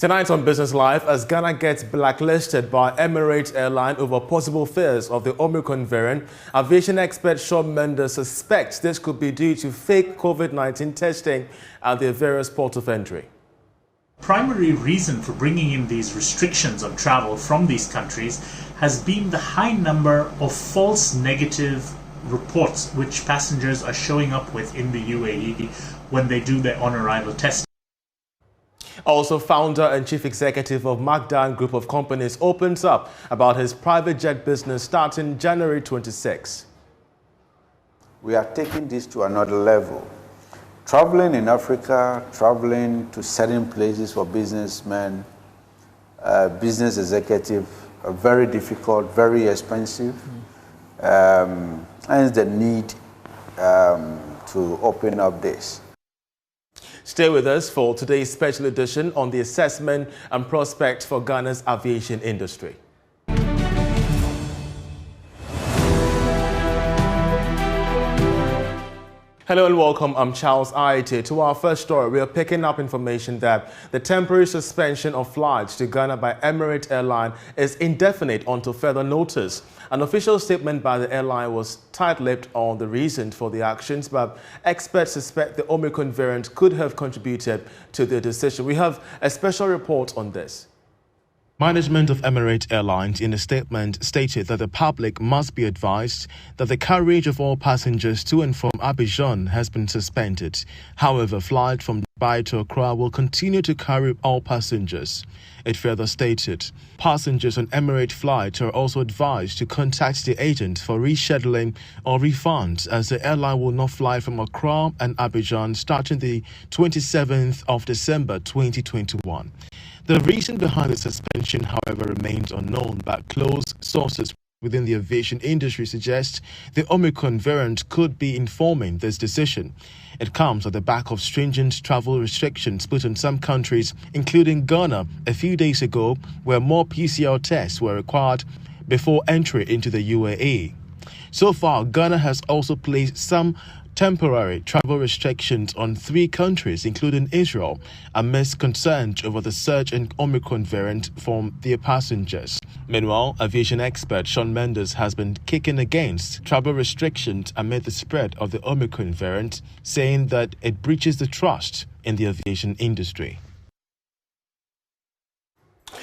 Tonight on Business Live, as Ghana gets blacklisted by Emirates airline over possible fears of the Omicron variant, aviation expert Mensah suspects this could be due to fake COVID-19 testing at their various ports of entry. Primary reason for bringing in these restrictions on travel from these countries has been the high number of false negative reports which passengers are showing up with in the UAE when they do their on-arrival testing. Also, founder and chief executive of Macauley Group of Companies opens up about his private jet business starting January 26. We are taking this to another level. Traveling in Africa, traveling to certain places for businessmen, business executives, are very difficult, very expensive, and the need to open up this. Stay with us for today's special edition on the assessment and prospects for Ghana's aviation industry. Hello and welcome. I'm Charles Aite. To our first story, we are picking up information that the temporary suspension of flights to Ghana by Emirates airline is indefinite until further notice. An official statement by the airline was tight-lipped on the reason for the actions, but experts suspect the Omicron variant could have contributed to the decision. We have a special report on this. Management of Emirates Airlines in a statement stated that the public must be advised that the carriage of all passengers to and from Abidjan has been suspended. However, flight from Dubai to Accra will continue to carry all passengers. It further stated, passengers on Emirates flights are also advised to contact the agent for rescheduling or refunds, as the airline will not fly from Accra and Abidjan starting the 27th of December 2021. The reason behind the suspension, however, remains unknown, but close sources within the aviation industry suggest the Omicron variant could be informing this decision. It comes at the back of stringent travel restrictions put on some countries, including Ghana, a few days ago, where more PCR tests were required before entry into the UAE. So far, Ghana has also placed some temporary travel restrictions on 3 countries, including Israel, amidst concerns over the surge in Omicron variant from their passengers. Meanwhile, aviation expert Mensah has been kicking against travel restrictions amid the spread of the Omicron variant, saying that it breaches the trust in the aviation industry.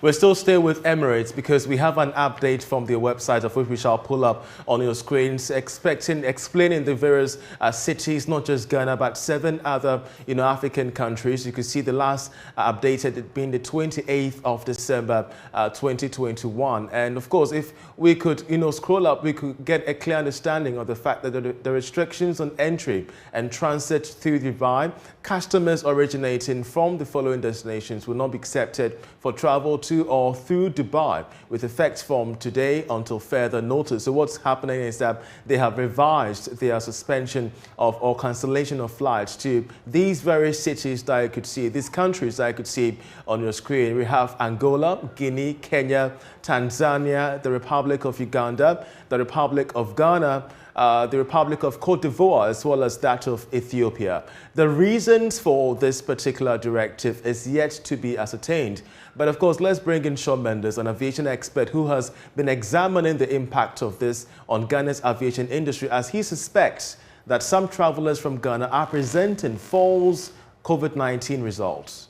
We're still stay with Emirates because we have an update from their website, of which we shall pull up on your screens, explaining the various cities, not just Ghana, but 7 other African countries. You can see the last updated being the 28th of December 2021. And of course, if we could scroll up, we could get a clear understanding of the fact that the restrictions on entry and transit through Dubai, customers originating from the following destinations will not be accepted for travel to or through Dubai, with effect from today until further notice. So what's happening is that they have revised their suspension of or cancellation of flights to these various cities that you could see, these countries that you could see on your screen. We have Angola, Guinea, Kenya, Tanzania, the Republic of Uganda, the Republic of Ghana, the Republic of Cote d'Ivoire, as well as that of Ethiopia. The reasons for this particular directive is yet to be ascertained. But of course, let's bring in Mensah, an aviation expert who has been examining the impact of this on Ghana's aviation industry, as he suspects that some travelers from Ghana are presenting false COVID-19 results.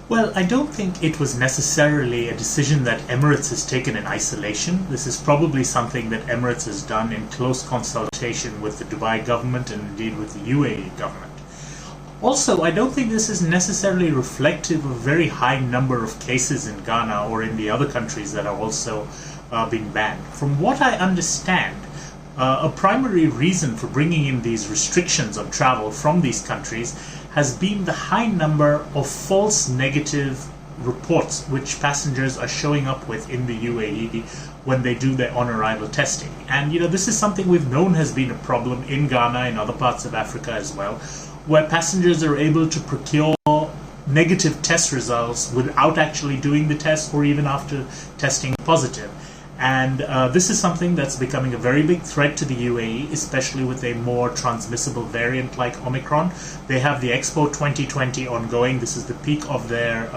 Well, I don't think it was necessarily a decision that Emirates has taken in isolation. This is probably something that Emirates has done in close consultation with the Dubai government and indeed with the UAE government. Also, I don't think this is necessarily reflective of a very high number of cases in Ghana or in the other countries that are also being banned. From what I understand, a primary reason for bringing in these restrictions on travel from these countries has been the high number of false negative reports which passengers are showing up with in the UAE when they do their on-arrival testing. And this is something we've known has been a problem in Ghana and other parts of Africa as well, where passengers are able to procure negative test results without actually doing the test or even after testing positive. And this is something that's becoming a very big threat to the UAE, especially with a more transmissible variant like Omicron. They have the Expo 2020 ongoing. This is the peak of their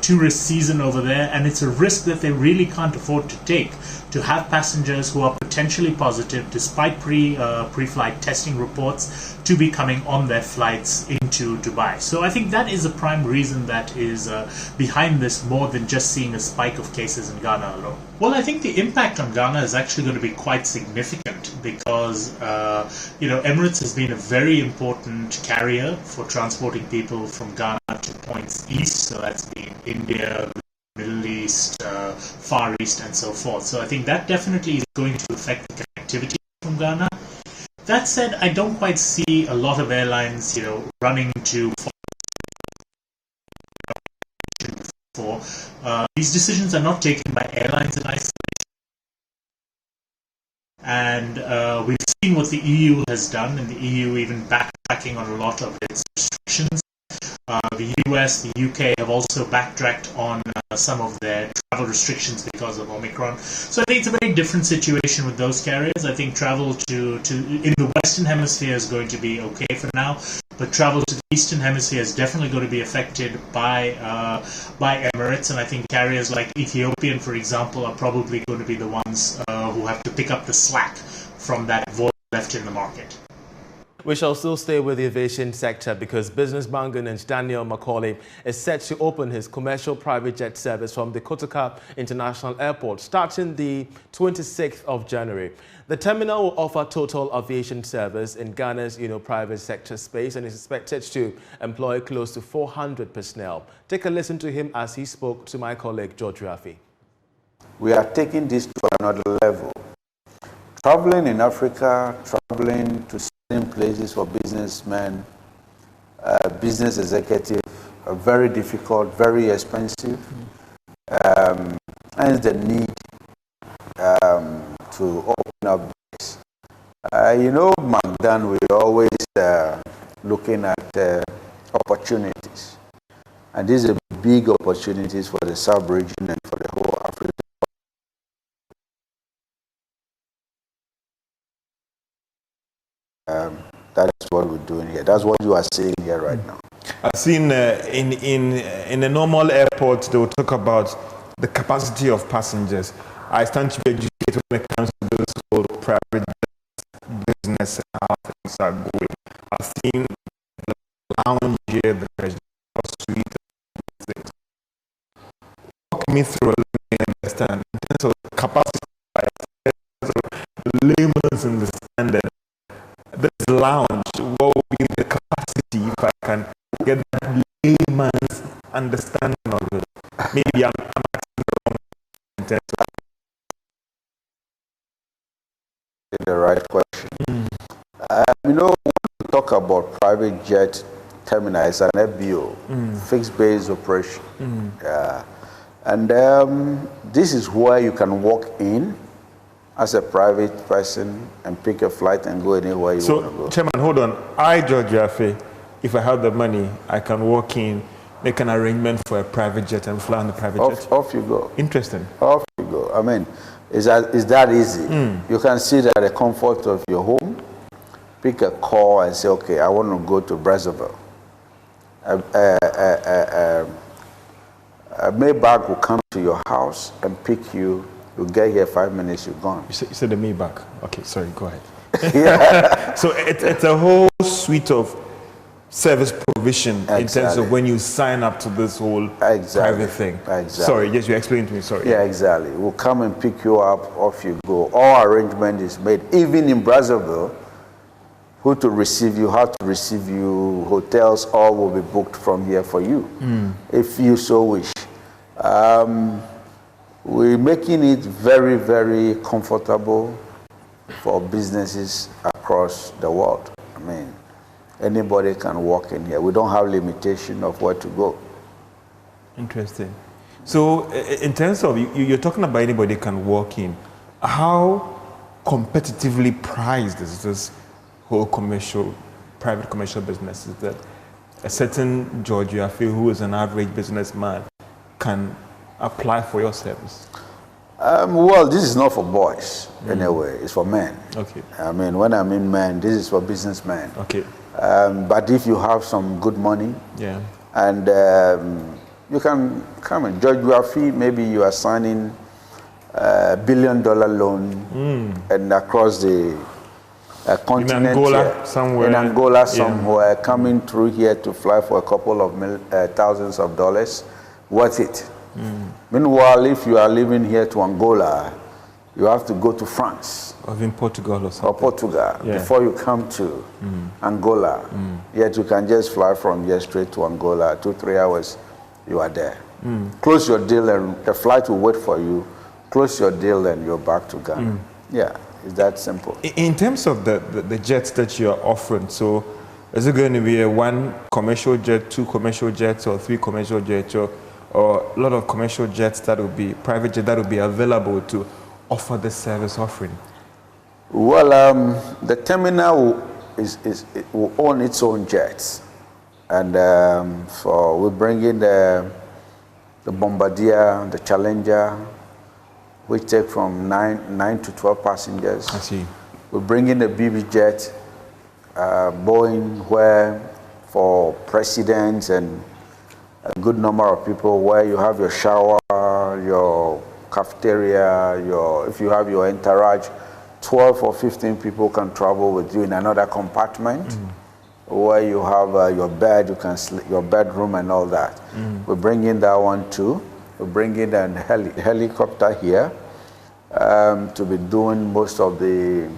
tourist season over there, and it's a risk that they really can't afford to take, to have passengers who are potentially positive despite pre-flight testing reports to be coming on their flights into Dubai. So I think that is a prime reason that is behind this, more than just seeing a spike of cases in Ghana alone. Well, I think the impact on Ghana is actually going to be quite significant because Emirates has been a very important carrier for transporting people from Ghana to points east, so that's been India, Middle East, Far East, and so forth. So I think that definitely is going to affect the connectivity from Ghana. That said, I don't quite see a lot of airlines, running to for these decisions are not taken by airlines in isolation. And we've seen what the EU has done, and the EU even backtracking on a lot of its restrictions. The US, the UK have also backtracked on some of their travel restrictions because of Omicron. So I think it's a very different situation with those carriers. I think travel to in the Western Hemisphere is going to be okay for now, but travel to the Eastern Hemisphere is definitely going to be affected by Emirates. And I think carriers like Ethiopian, for example, are probably going to be the ones who have to pick up the slack from that void left in the market. We shall still stay with the aviation sector because business banker Daniel Macauley is set to open his commercial private jet service from the Kotoka International Airport starting the 26th of January. The terminal will offer total aviation service in Ghana's private sector space and is expected to employ close to 400 personnel. Take a listen to him as he spoke to my colleague George Raffi. We are taking this to another level. Traveling in Africa, traveling to certain places for businessmen, business executives, are very difficult, very expensive, and the need to open up this. Magdan, we're always looking at opportunities, and these are big opportunities for the sub-region and for the whole Africa. That's what we're doing here. That's what you are seeing here right now. I've seen in a normal airport, they will talk about the capacity of passengers. I stand to be educated when it comes to this whole private business and how things are going. I've seen the lounge here, the presidential suite, and things. Walk me through, let me understand. In terms of capacity, layman's understanding. This lounge, what will be the capacity if I can get that layman's understanding of it? Maybe I'm asking the wrong in terms of the right question. When we talk about private jet terminal, it's an FBO, fixed base operation. And this is where you can walk in as a private person and pick a flight and go anywhere you want to go. So, Chairman, hold on. I, George Raffi, if I have the money, I can walk in, make an arrangement for a private jet and fly on the private jet. Off you go. Interesting. Off you go. I mean, it's that easy. You can sit at the comfort of your home, pick a call and say, okay, I want to go to Brazzaville. A Maybach will come to your house and pick you. You get here 5 minutes, you're gone. You said the Maybach. Okay, sorry, go ahead. Yeah. So it's a whole suite of service provision in terms of when you sign up to this whole private thing. Exactly. Sorry, yes, you explained to me, sorry. Yeah, exactly. We'll come and pick you up, off you go. All arrangement is made, even in Brazzaville, who to receive you, how to receive you, hotels, all will be booked from here for you, if you so wish. We're making it very, very comfortable for businesses across the world. I mean, anybody can walk in here. We don't have limitation of where to go. Interesting. So in terms of, you're talking about anybody can walk in. How competitively priced is this whole private commercial business? Is that a certain George Raffi, who is an average businessman, can apply for your service? Well, this is not for boys, anyway. It's for men. Okay. I mean, when I mean men, this is for businessmen. Okay. But if you have some good money, Yeah. and you can come and judge your fee. Maybe you are signing $1 billion loan and across the continent. In Angola, here. somewhere. In Angola, somewhere, coming through here to fly for a couple of thousands of dollars, worth it. Meanwhile, if you are living here to Angola, you have to go to France. Or in Portugal or something. Or Portugal, before you come to Angola. Yet you can just fly from here straight to Angola, 2-3 hours, you are there. Close your deal and the flight will wait for you. Close your deal and you're back to Ghana. Yeah, it's that simple. In terms of the jets that you're offering, so is it going to be a 1 commercial jet, 2 commercial jets, or 3 commercial jets, or a lot of commercial jets that will be, private jet that will be available to offer the service offering? Well, the terminal will own its own jets. And we bring in the Bombardier, the Challenger, which take from 9 to 12 passengers. I see. We bring in the BB jet, Boeing, where for presidents and a good number of people, where you have your shower, your cafeteria, if you have your entourage, 12 or 15 people can travel with you in another compartment where you have your bed, you can sleep, your bedroom and all that. We bring in that one too. We bring in a helicopter here to be doing most of the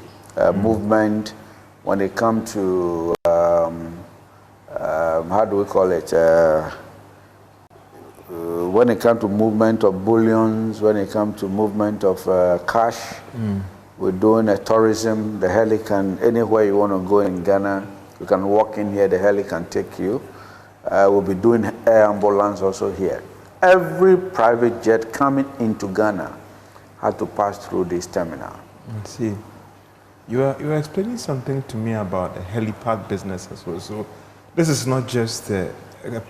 movement when it comes to, how do we call it? When it comes to movement of bullions, when it comes to movement of cash, we're doing a tourism. The heli can, anywhere you want to go in Ghana, you can walk in here, the heli can take you. We'll be doing air ambulance also here. Every private jet coming into Ghana had to pass through this terminal. I see. You were explaining something to me about the helipad business as well. So this is not just a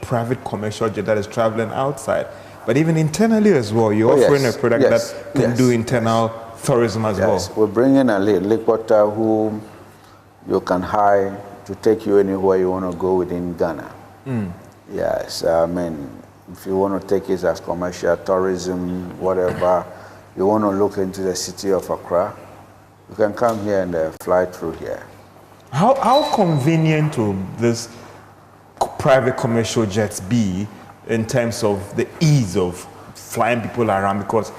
private commercial jet that is traveling outside, but even internally as well. You're offering a product that can do internal tourism as well. We're bringing a helicopter who you can hire to take you anywhere you want to go within Ghana. Yes, I mean, if you want to take it as commercial tourism, whatever, you want to look into the city of Accra, you can come here and fly through here. How convenient will this private commercial jets be in terms of the ease of flying people around? Because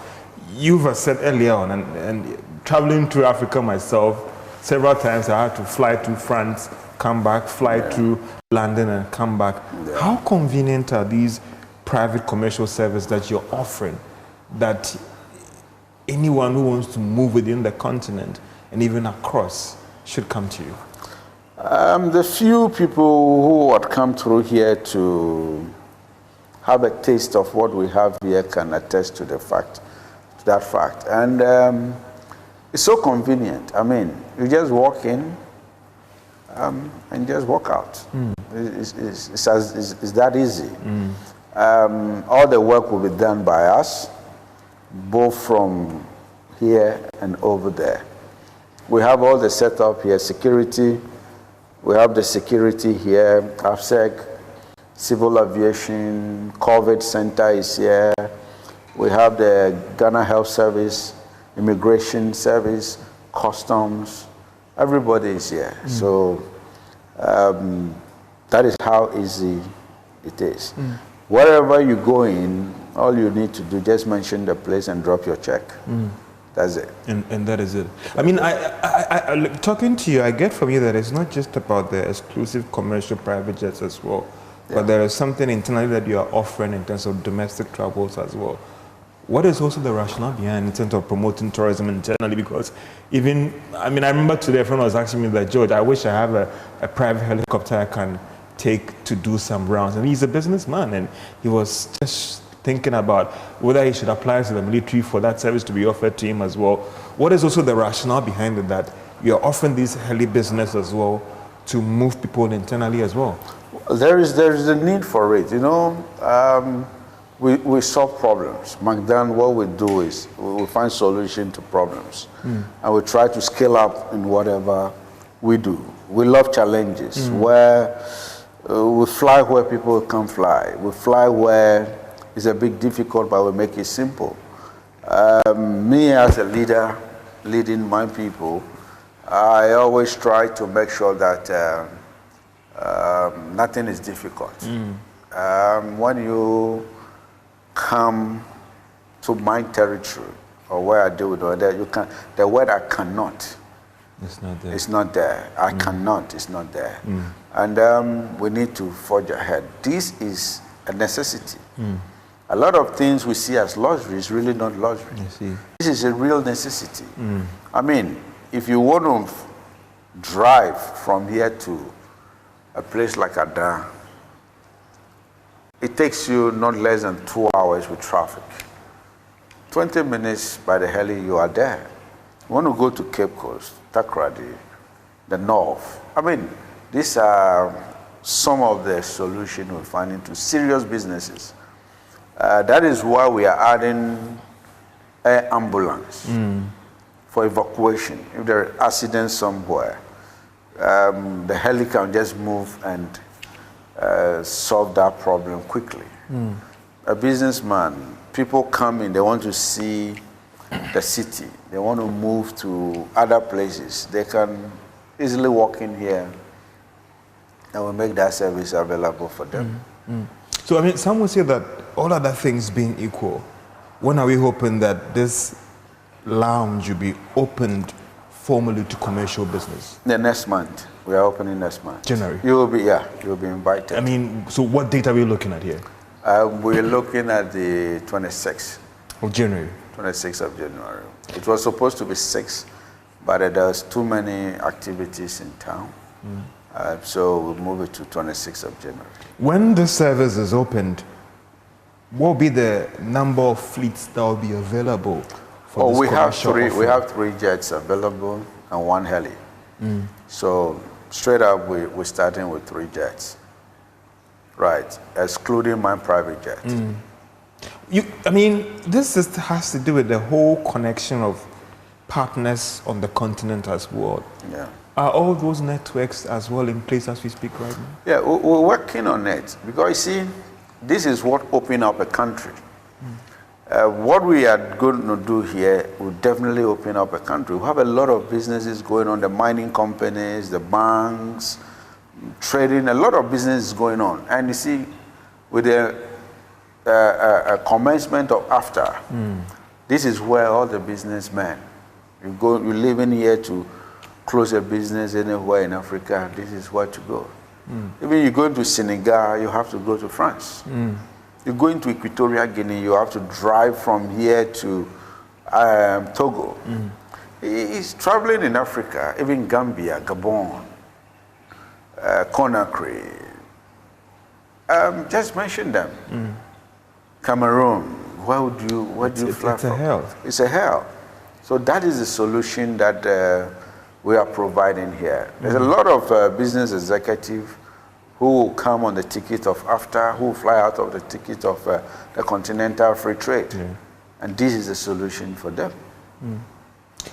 you've said earlier on, and traveling through Africa myself, several times I had to fly to France, come back, fly through London and come back. How convenient are these private commercial services that you're offering that anyone who wants to move within the continent and even across should come to you? The few people who would come through here to have a taste of what we have here can attest to that fact. And it's so convenient. I mean, you just walk in and just walk out. It's that easy. All the work will be done by us, both from here and over there. We have all the setup here, security. We have the security here, AFSEC, Civil Aviation, COVID Center is here. We have the Ghana Health Service, Immigration Service, Customs. Everybody is here. So that is how easy it is. Wherever you go in, all you need to do, just mention the place and drop your check. That's it. And that is it. I mean, I talking to you, I get from you that it's not just about the exclusive commercial private jets as well, but there is something internally that you are offering in terms of domestic travels as well. What is also the rationale behind in terms of promoting tourism internally? Because even, I mean, I remember today a friend was asking me that, George, I wish I have a private helicopter I can take to do some rounds. And he's a businessman, and he was just thinking about whether he should apply to the military for that service to be offered to him as well. What is also the rationale behind it that you're offering this heli business as well to move people internally as well? There is a need for it. You know, we solve problems. McDonald's, what we do is we find solution to problems. And we try to scale up in whatever we do. We love challenges where we fly where people can't fly. We fly where it's a bit difficult, but we make it simple. Me as a leader, leading my people, I always try to make sure that nothing is difficult. When you come to my territory or where I deal with other, the word I cannot, it's not there. It's not there. I cannot, it's not there. And we need to forge ahead. This is a necessity. A lot of things we see as luxury is really not luxury. This is a real necessity. I mean, if you want to drive from here to a place like Ada, it takes you not less than 2 hours with traffic. 20 minutes by the heli, you are there. You want to go to Cape Coast, Takoradi, the north. I mean, these are some of the solutions we find into serious businesses. That is why we are adding air ambulance for evacuation. If there are accidents somewhere, the heli can just move and solve that problem quickly. A businessman, people come in, they want to see the city. They want to move to other places. They can easily walk in here and we make that service available for them. So, I mean, some would say that all other things being equal, when are we hoping that this lounge will be opened formally to commercial business? The next month. We are opening next month. January? You will be invited. I mean, so what date are we looking at here? We're looking at the 26th. Of January? 26th of January. It was supposed to be 6, but there's too many activities in town. So we'll move it to 26th of January. When the service is opened, what will be the number of fleets that will be available for this commercial offering? We have 3 jets available and 1 heli. So straight up, we're starting with 3 jets. Right, excluding my private jet. I mean, this has to do with the whole connection of partners on the continent as well. Yeah. Are all those networks as well in place as we speak right now? Yeah, we're working on it because you see, this is what open up a country. What we are going to do here will definitely open up a country. We have a lot of businesses going on, the mining companies, the banks, trading, a lot of business going on. And you see, with the commencement of AFTA, this is where all the businessmen, you live in here to close a business anywhere in Africa, this is where to go. Even you go to Senegal, you have to go to France. You go into Equatorial Guinea, you have to drive from here to Togo. He's traveling in Africa, even Gambia, Gabon, Conakry. Just mention them. Cameroon, where do you fly from? It's a hell. It's a hell. So that is the solution that we are providing here. There's a lot of business executives who will come on the ticket of AFTA, who will fly out of the ticket of the continental free trade. And this is the solution for them.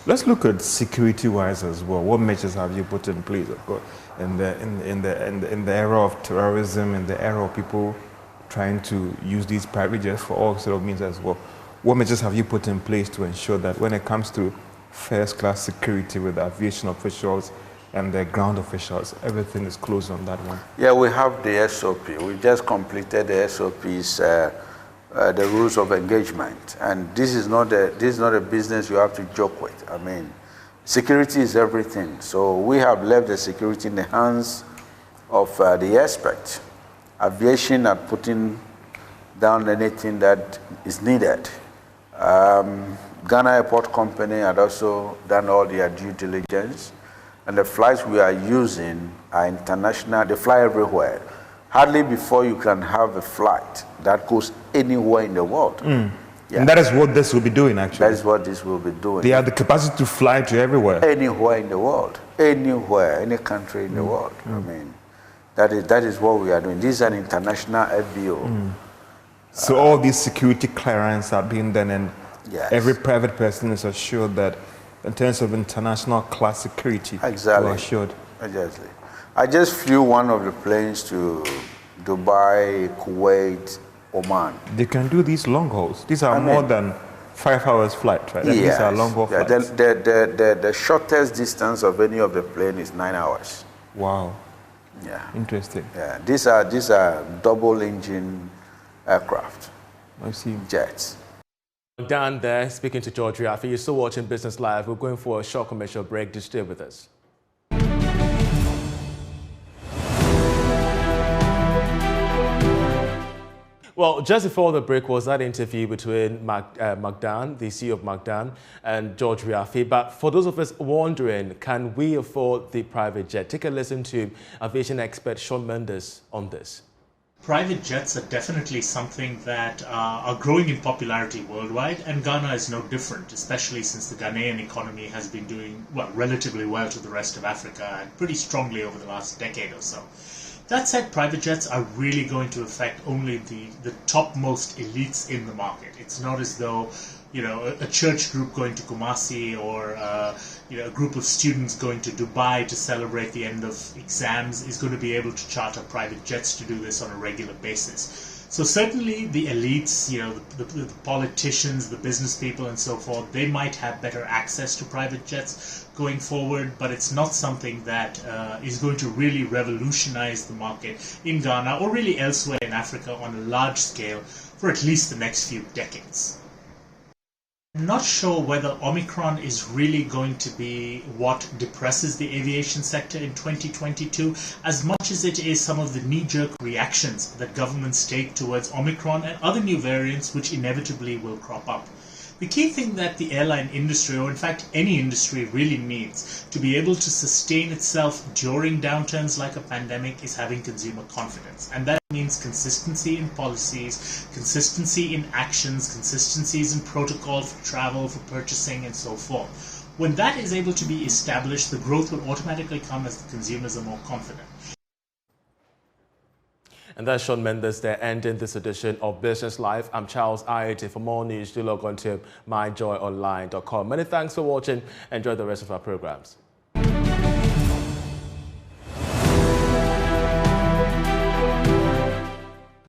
Let's look at security-wise as well. What measures have you put in place, of course, in the era of terrorism, in the era of people trying to use these private jets for all sort of means as well? What measures have you put in place to ensure that when it comes to first-class security with the aviation officials and the ground officials, everything is closed on that one? Yeah, we have the SOP. We just completed the SOPs, the rules of engagement. And this is not a business you have to joke with. I mean, security is everything. So we have left the security in the hands of the experts. Aviation are putting down anything that is needed. Ghana Airport Company had also done all their due diligence. And the flights we are using are international. They fly everywhere. Hardly before you can have a flight that goes anywhere in the world. Yeah. And that is what this will be doing, actually. That is what this will be doing. They have the capacity to fly to everywhere. Anywhere in the world. Anywhere, any country in the world. I mean, that is what we are doing. This is an international FBO. So all these security clearance are being done, and Yes. every private person is assured that in terms of international class security, Exactly. we're assured. Exactly. I just flew one of the planes to Dubai, Kuwait, Oman. They can do these long hauls. These are more than 5 hours flight, right? And these are long haul Yeah, flights. the shortest distance of any of the plane is 9 hours. Wow, Yeah. interesting. Yeah. These are double engine aircraft, I see. jets. Dan there, speaking to George Riafi. You're still watching Business Live. We're going for a short commercial break. Just stay with us. Well, just before the break was that interview between Magdan, the CEO of Magdan, and George Riafi. But for those of us wondering, can we afford the private jet? Take a listen to aviation expert Shawn Mendes on this. Private jets are definitely something that are growing in popularity worldwide, and Ghana is no different, especially since the Ghanaian economy has been doing relatively well to the rest of Africa and pretty strongly over the last decade or so. That said, private jets are really going to affect only the topmost elites in the market. It's not as though, a church group going to Kumasi or a group of students going to Dubai to celebrate the end of exams is going to be able to charter private jets to do this on a regular basis. So certainly the elites, the politicians, the business people and so forth, they might have better access to private jets going forward, but it's not something that is going to really revolutionize the market in Ghana or really elsewhere in Africa on a large scale for at least the next few decades. I'm not sure whether Omicron is really going to be what depresses the aviation sector in 2022 as much as it is some of the knee-jerk reactions that governments take towards Omicron and other new variants which inevitably will crop up. The key thing that the airline industry, or in fact any industry, really needs to be able to sustain itself during downturns like a pandemic is having consumer confidence. And that means consistency in policies, consistency in actions, consistencies in protocol for travel, for purchasing, and so forth. When that is able to be established, the growth will automatically come as the consumers are more confident. And that's Shawn Mendes there, ending this edition of Business Live. I'm Charles Ayete. For more news, do log on to myjoyonline.com. Many thanks for watching. Enjoy the rest of our programs.